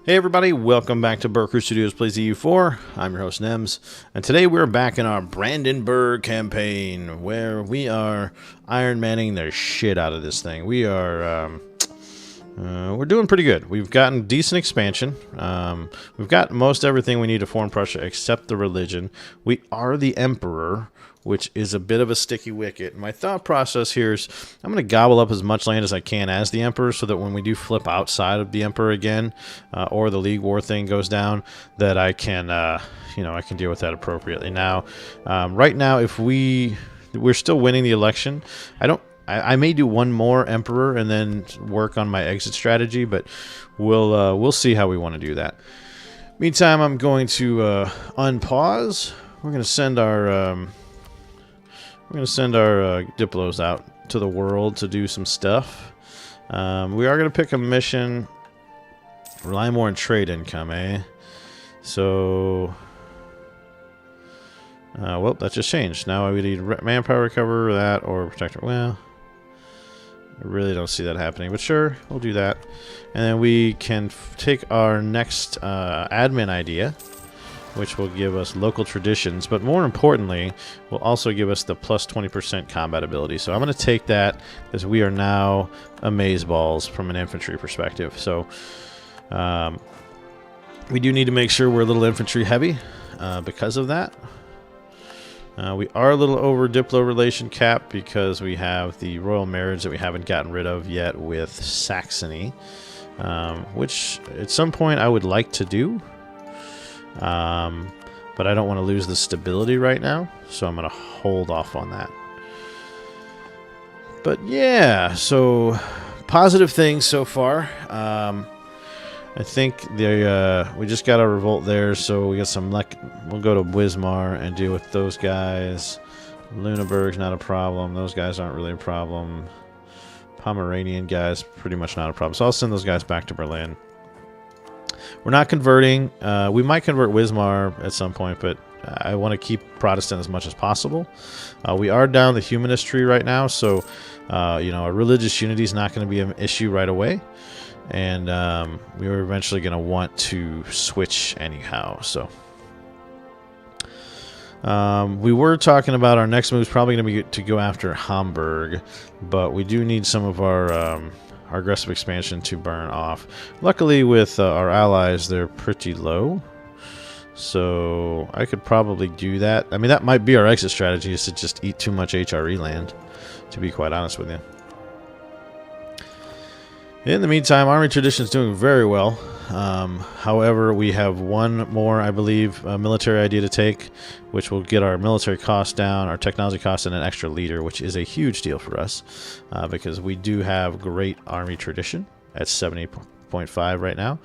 Hey everybody, welcome back to BerCrew Studios Plays EU4. I'm your host Nems, and today we're back in our Brandenburg campaign, where we are Iron Manning the shit out of this thing. We are, we're doing pretty good. We've gotten decent expansion. We've got most everything we need to form Prussia except the religion. We are the Emperor, which is a bit of a sticky wicket. My thought process here is I'm going to gobble up as much land as I can as the Emperor so that when we do flip outside of the Emperor again, or the League War thing goes down, that I can, I can deal with that appropriately. Now, right now, if we're still winning the election, I may do one more Emperor and then work on my exit strategy, but we'll see how we want to do that. Meantime, I'm going to unpause. We're going to send our Diplos out to the world to do some stuff. We are going to pick a mission. Rely more on trade income, eh? So, well, that just changed. Now we need manpower recover that or protector. Well, I really don't see that happening, but sure, we'll do that. And then we can take our next admin idea, which will give us local traditions, but more importantly, will also give us the plus 20% combat ability. So I'm going to take that because we are now amazeballs from an infantry perspective. So we do need to make sure we're a little infantry heavy because of that. We are a little over Diplo relation cap because we have the royal marriage that we haven't gotten rid of yet with Saxony, which at some point I would like to do. But I don't want to lose the stability right now, so I'm going to hold off on that. But yeah, so positive things so far. I think we just got a revolt there, so we got some luck. We'll go to Wismar and deal with those guys. Lüneburg's not a problem. Those guys aren't really a problem. Pomeranian guys, pretty much not a problem. So I'll send those guys back to Berlin. We're not converting. We might convert Wismar at some point, but I want to keep Protestant as much as possible. We are down the humanist tree right now, so a religious unity is not going to be an issue right away, and we are eventually going to want to switch anyhow. So we were talking about our next move is probably going to be to go after Hamburg, but we do need some of our aggressive expansion to burn off. Luckily with our allies, they're pretty low, so I could probably do that. I mean, that might be our exit strategy, is to just eat too much HRE land, to be quite honest with you. In the meantime, Army Tradition is doing very well. However, we have one more, I believe, military idea to take, which will get our military costs down, our technology costs, and an extra leader, which is a huge deal for us, because we do have great Army Tradition at 70.5 right now,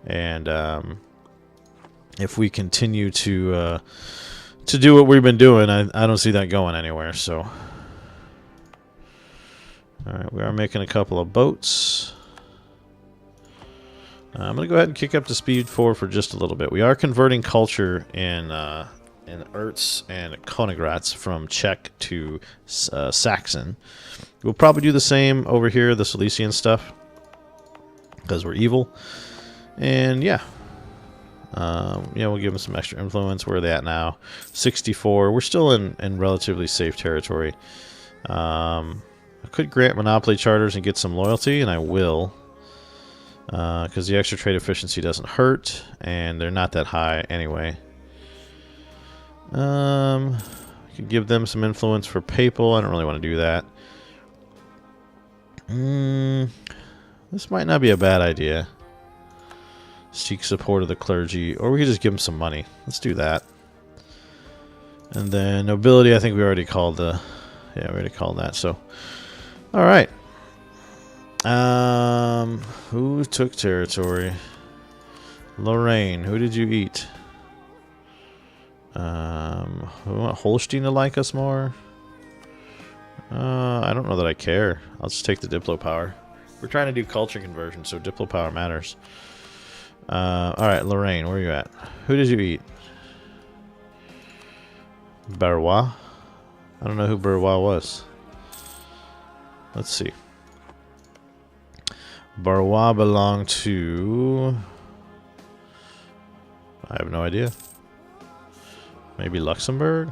and if we continue to do what we've been doing, I don't see that going anywhere. So, all right, we are making a couple of boats. I'm going to go ahead and kick up to speed 4 for just a little bit. We are converting culture in Erz and Königgrätz from Czech to Saxon. We'll probably do the same over here, the Silesian stuff, because we're evil. And yeah, we'll give them some extra influence. Where are they at now? 64. We're still in relatively safe territory. I could grant monopoly charters and get some loyalty, and I will. Because the extra trade efficiency doesn't hurt, and they're not that high anyway. Could give them some influence for papal. I don't really want to do that. This might not be a bad idea. Seek support of the clergy, or we could just give them some money. Let's do that. And then nobility, I think we already called we already called that. So, all right. Who took territory? Lorraine, who did you eat? We want Holstein to like us more. I don't know that I care. I'll just take the Diplo power. We're trying to do culture conversion, so Diplo power matters. Alright, Lorraine, where are you at? Who did you eat? Barrois? I don't know who Barrois was. Let's see. Barrois belonged to I have no idea. Maybe Luxembourg?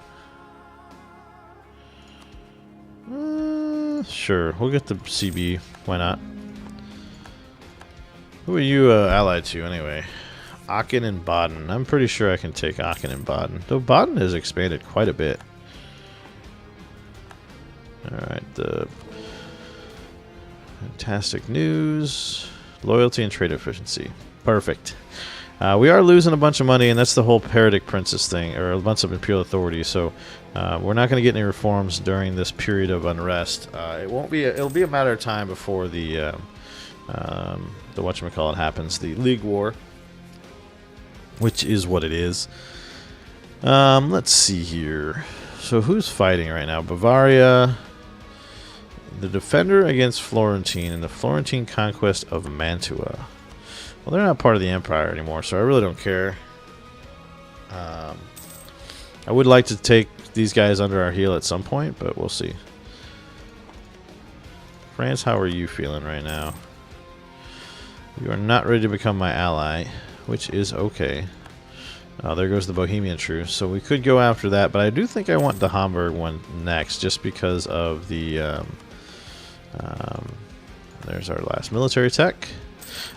Sure, we'll get the CB. Why not? Who are you allied to, anyway? Aachen and Baden. I'm pretty sure I can take Aachen and Baden. Though Baden has expanded quite a bit. Alright, the... Fantastic news. Loyalty and trade efficiency. Perfect. We are losing a bunch of money, and that's the whole Heretic Princess thing, or a bunch of Imperial Authority, so we're not going to get any reforms during this period of unrest. It'll be a matter of time before the whatchamacallit happens, the League War, which is what it is. Let's see here. So who's fighting right now? Bavaria, the defender against Florentine, and the Florentine conquest of Mantua. Well, they're not part of the Empire anymore, so I really don't care. I would like to take these guys under our heel at some point, but we'll see. France, how are you feeling right now? You are not ready to become my ally, which is okay. There goes the Bohemian truce, so we could go after that, but I do think I want the Hamburg one next, just because of the... there's our last military tech.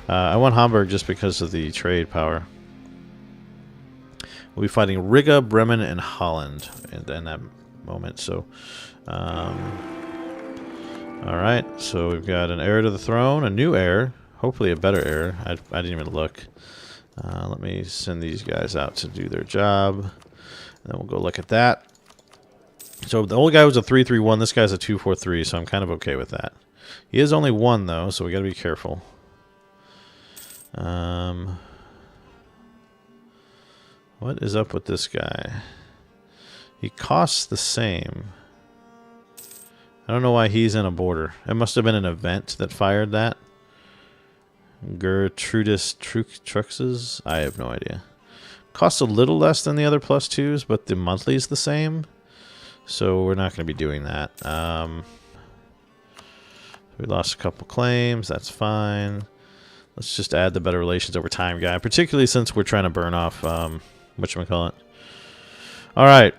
I want Hamburg just because of the trade power. We'll be fighting Riga, Bremen, and Holland in that moment. So, alright, so we've got an heir to the throne, a new heir, hopefully a better heir. I didn't even look. Let me send these guys out to do their job, and then we'll go look at that. So the old guy was a 3-3-1, this guy's a 2-4-3, so I'm kind of okay with that. He is only one, though, so we got to be careful. What is up with this guy? He costs the same. I don't know why he's in a border. It must have been an event that fired that. Gertrudis Truxes? I have no idea. Costs a little less than the other +2s, but the monthly is the same. So we're not going to be doing that. We lost a couple claims. That's fine. Let's just add the better relations over time guy, particularly since we're trying to burn off, whatchamacallit. Alright.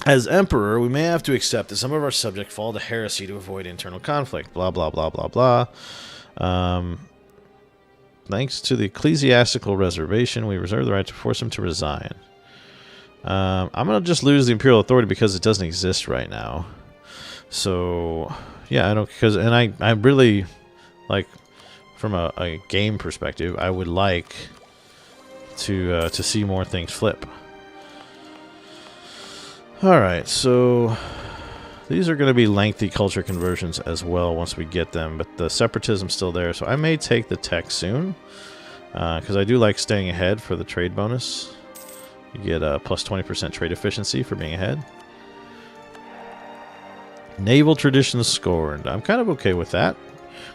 As Emperor, we may have to accept that some of our subjects fall to heresy to avoid internal conflict. Blah, blah, blah, blah, blah. Thanks to the ecclesiastical reservation, we reserve the right to force him to resign. I'm going to just lose the Imperial Authority because it doesn't exist right now. So, yeah, I don't... And I really, like... From a game perspective, I would like to see more things flip. Alright, so these are going to be lengthy culture conversions as well once we get them, but the separatism's still there, so I may take the tech soon, because I do like staying ahead for the trade bonus. You get a plus 20% trade efficiency for being ahead. Naval traditions scorned. I'm kind of okay with that.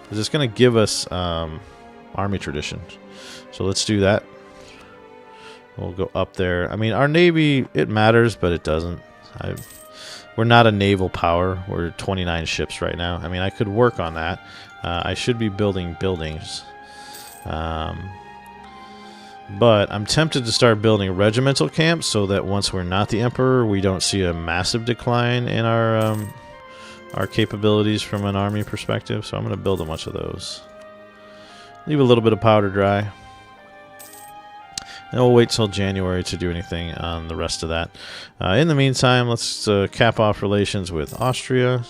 Because it's going to give us army tradition. So let's do that. We'll go up there. I mean, our navy, it matters, but it doesn't. We're not a naval power. We're 29 ships right now. I mean, I could work on that. I should be building buildings. But I'm tempted to start building regimental camps so that once we're not the emperor, we don't see a massive decline in our capabilities from an army perspective, so I'm going to build a bunch of those. Leave a little bit of powder dry. And we'll wait till January to do anything on the rest of that. In the meantime, let's cap off relations with Austria.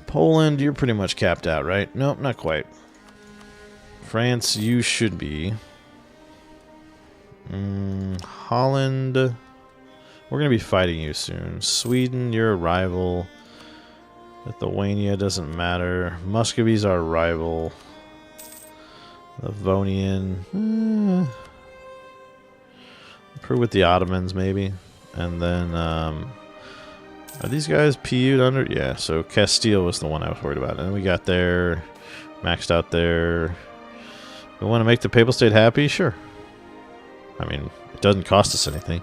Poland, you're pretty much capped out, right? Nope, not quite. France, you should be. Holland... We're going to be fighting you soon. Sweden, you're a rival. Lithuania doesn't matter. Muscovy's our rival. Livonian. Improve with the Ottomans, maybe. And then, are these guys PU'd under? Yeah, so Castile was the one I was worried about. And we got there. Maxed out there. We want to make the Papal State happy? Sure. I mean, it doesn't cost us anything.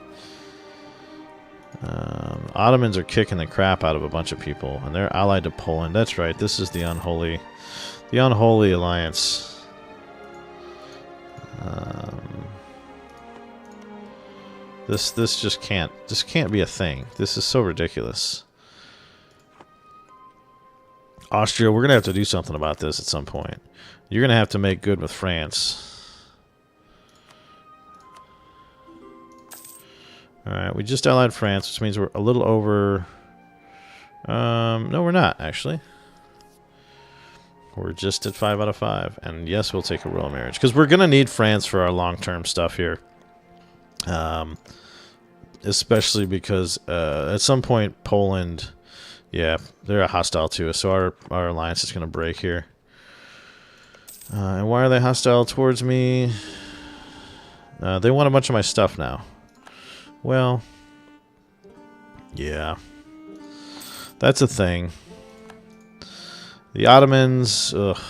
Ottomans are kicking the crap out of a bunch of people, and they're allied to Poland. That's right, this is the unholy alliance. This just can't be a thing. This is so ridiculous. Austria, we're gonna have to do something about this at some point. You're gonna have to make good with France. Alright, we just allied France, which means we're a little over... no, we're not, actually. We're just at 5 out of 5. And yes, we'll take a royal marriage. Because we're going to need France for our long-term stuff here. Especially because at some point, Poland... Yeah, they're hostile to us. So our alliance is going to break here. And why are they hostile towards me? They want a bunch of my stuff now. Well, yeah, that's a thing. The Ottomans, ugh.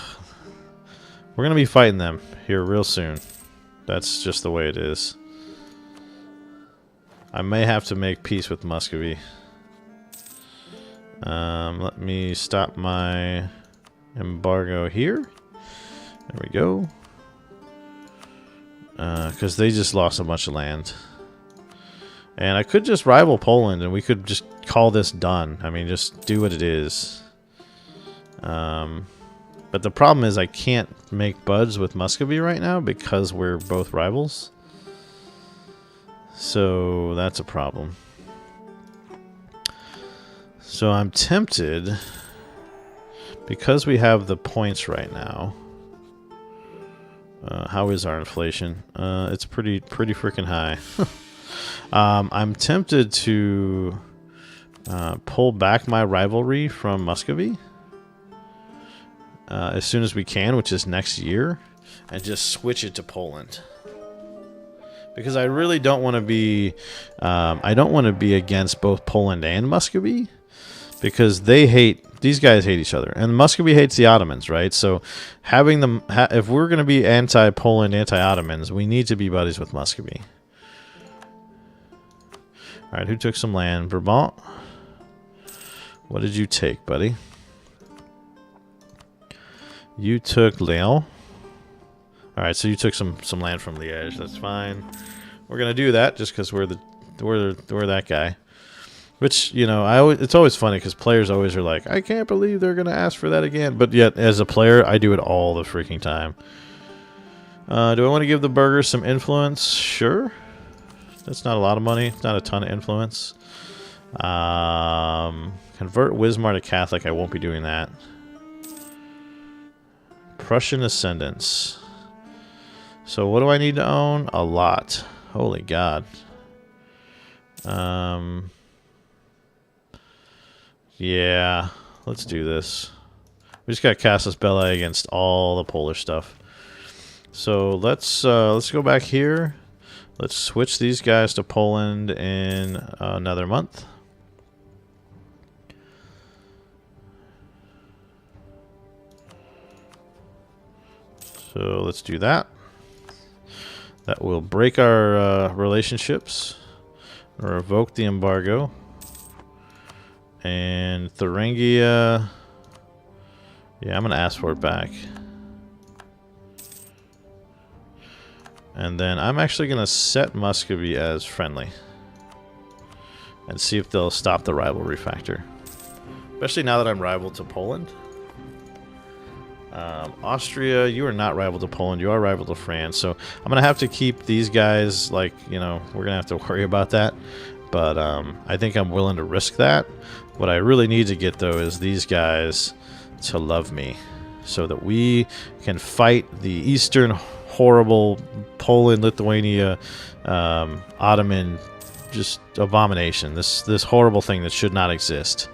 We're going to be fighting them here real soon. That's just the way it is. I may have to make peace with Muscovy. Let me stop my embargo here. There we go. Because they just lost a bunch of land. And I could just rival Poland and we could just call this done. I mean, just do what it is. But the problem is I can't make buds with Muscovy right now because we're both rivals. So that's a problem. So I'm tempted, because we have the points right now. How is our inflation? It's pretty freaking high. I'm tempted to pull back my rivalry from Muscovy as soon as we can, which is next year, and just switch it to Poland. Because I really don't want to be, I don't want to be against both Poland and Muscovy, because these guys hate each other, and Muscovy hates the Ottomans, right? So having them, if we're going to be anti-Poland, anti-Ottomans, we need to be buddies with Muscovy. All right, who took some land? Brabant. What did you take, buddy? You took Lyon. All right, so you took some land from Liège. That's fine. We're gonna do that just because we're that guy. Which, you know, it's always funny because players always are like, I can't believe they're gonna ask for that again. But yet, as a player, I do it all the freaking time. Do I want to give the burghers some influence? Sure. That's not a lot of money. It's not a ton of influence. Convert Wismar to Catholic. I won't be doing that. Prussian Ascendants. So what do I need to own? A lot. Holy God. Yeah. Let's do this. We just got Casus Belli against all the Polish stuff. So let's go back here. Let's switch these guys to Poland in another month. So let's do that. That will break our relationships, revoke the embargo. And Thuringia, yeah, I'm going to ask for it back. And then I'm actually going to set Muscovy as friendly. And see if they'll stop the rivalry factor. Especially now that I'm rival to Poland. Austria, you are not rival to Poland. You are rival to France. So I'm going to have to keep these guys, like, you know, we're going to have to worry about that. But I think I'm willing to risk that. What I really need to get, though, is these guys to love me. So that we can fight the Eastern horrible Poland, Lithuania, Ottoman, just abomination. This horrible thing that should not exist.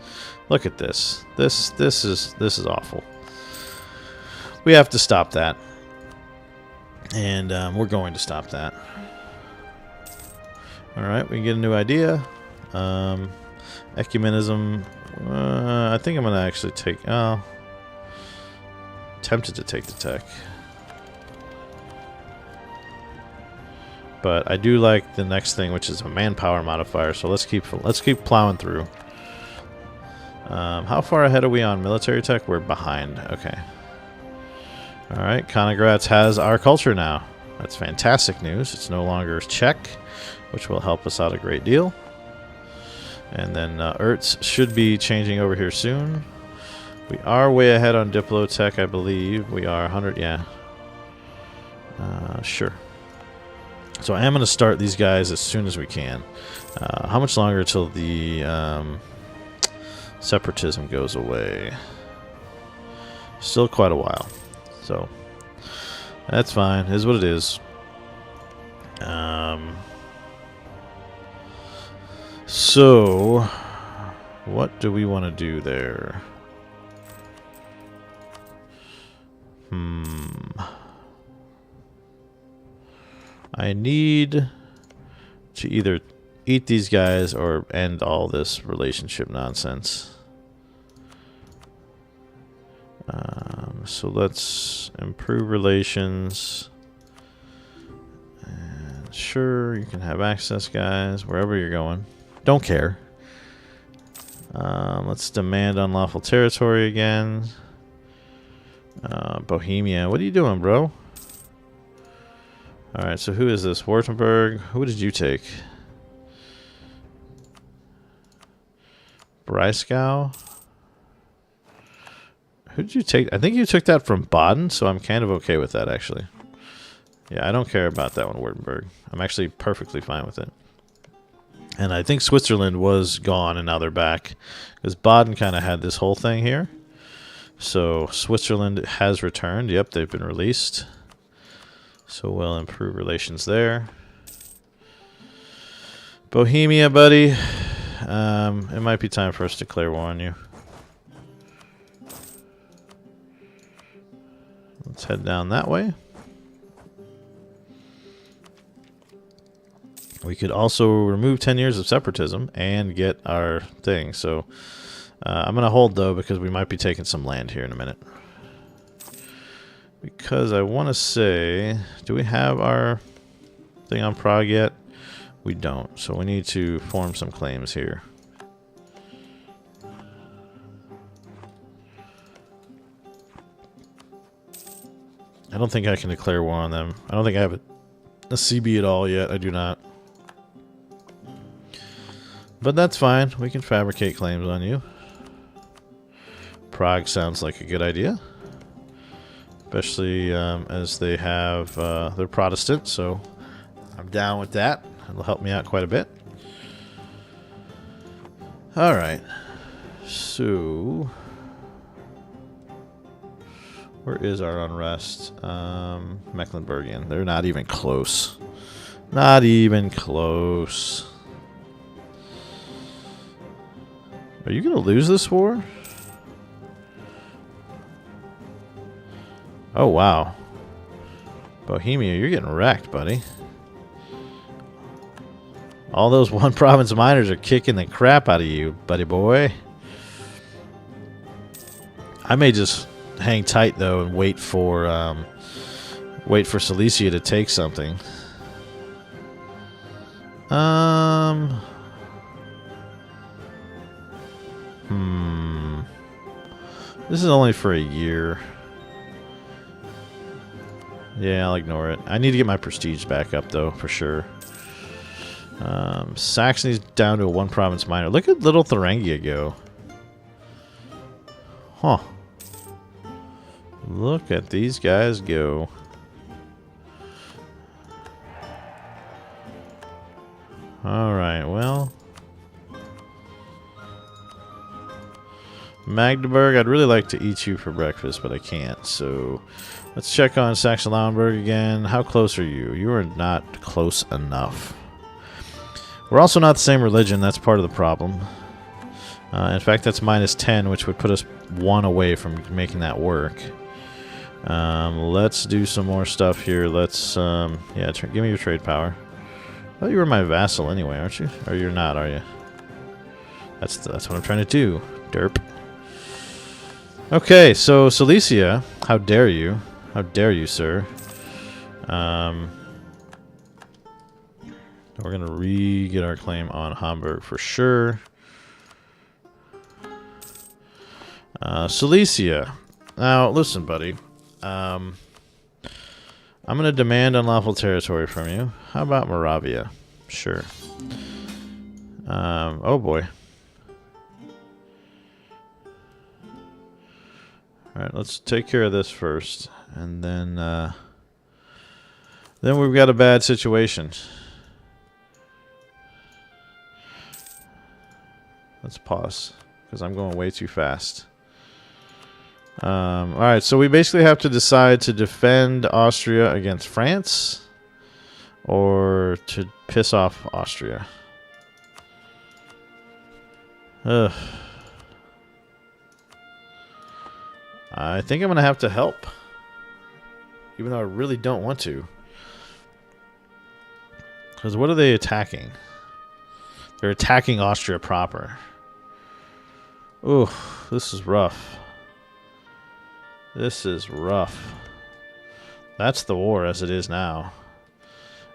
Look at this. This is awful. We have to stop that, and we're going to stop that. All right, we can get a new idea. Ecumenism. I think I'm gonna actually take. Oh, tempted to take the tech. But I do like the next thing, which is a manpower modifier. So let's keep plowing through. How far ahead are we on military tech? We're behind. Okay. All right. Konigratz has our culture now. That's fantastic news. It's no longer Czech, which will help us out a great deal. And then Ertz should be changing over here soon. We are way ahead on Diplotech, I believe. We are 100, yeah. Sure. So I am going to start these guys as soon as we can. How much longer until the separatism goes away? Still quite a while. So that's fine. It is what it is. So what do we want to do there? I need to either eat these guys or end all this relationship nonsense. So let's improve relations. And sure, you can have access, guys, wherever you're going. Don't care. Let's demand unlawful territory again. Bohemia, what are you doing, bro? Alright, so who is this? Württemberg. Who did you take? Breisgau? Who did you take? I think you took that from Baden, so I'm kind of okay with that, actually. Yeah, I don't care about that one, Württemberg. I'm actually perfectly fine with it. And I think Switzerland was gone, and now they're back. Because Baden kind of had this whole thing here. So Switzerland has returned. Yep, they've been released. So we'll improve relations there. Bohemia, buddy. It might be time for us to declare war on you. Let's head down that way. We could also remove 10 years of separatism and get our thing. So I'm going to hold, though, because we might be taking some land here in a minute. Because I want to say, do we have our thing on Prague yet? We don't. So we need to form some claims here. I don't think I can declare war on them. I don't think I have a CB at all yet. I do not. But that's fine. We can fabricate claims on you. Prague sounds like a good idea. Especially as they have, they're Protestant, so I'm down with that. It'll help me out quite a bit. Alright. So, where is our unrest? Mecklenburgian. They're not even close. Not even close. Are you going to lose this war? Oh, wow. Bohemia, you're getting wrecked, buddy. All those one province miners are kicking the crap out of you, buddy boy. I may just hang tight, though, and wait for Silesia to take something. This is only for a year. Yeah, I'll ignore it. I need to get my prestige back up, though, for sure. Saxony's down to a one province minor. Look at little Thuringia go. Huh. Look at these guys go. Alright, well. Magdeburg, I'd really like to eat you for breakfast, but I can't, so let's check on Saxon-Lauenburg again. How close are you? You are not close enough. We're also not the same religion. That's part of the problem. In fact, that's -10, which would put us 1 away from making that work. Let's do some more stuff here. Let's, yeah, give me your trade power. I thought you were my vassal anyway, aren't you? Or you're not, are you? That's what I'm trying to do. Derp. Okay, so Silesia, how dare you? How dare you, sir? We're going to re-get our claim on Hamburg for sure. Silesia. Now, listen, buddy. I'm going to demand unlawful territory from you. How about Moravia? Sure. Oh boy. Alright, let's take care of this first. And then we've got a bad situation. Let's pause, because I'm going way too fast. Alright, so we basically have to decide to defend Austria against France, or to piss off Austria. Ugh. I think I'm going to have to help. Even though I really don't want to. Because what are they attacking? They're attacking Austria proper. Ooh, this is rough. This is rough. That's the war as it is now.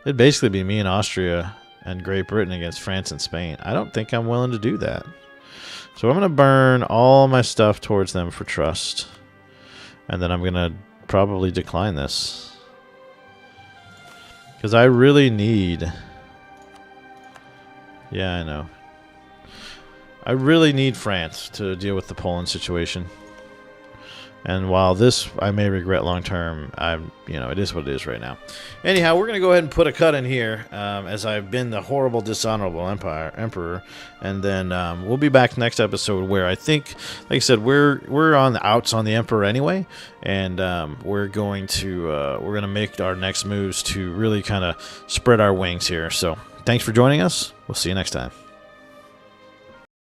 It'd basically be me and Austria and Great Britain against France and Spain. I don't think I'm willing to do that. So I'm going to burn all my stuff towards them for trust. And then I'm going to probably decline this. Because I really need... Yeah, I know. I really need France to deal with the Poland situation. And while this I may regret long term, it is what it is right now. Anyhow, we're going to go ahead and put a cut in here, as I've been the horrible, dishonorable emperor. And then we'll be back next episode where I think, like I said, we're on the outs on the emperor anyway, and we're going to make our next moves to really kind of spread our wings here. So thanks for joining us. We'll see you next time.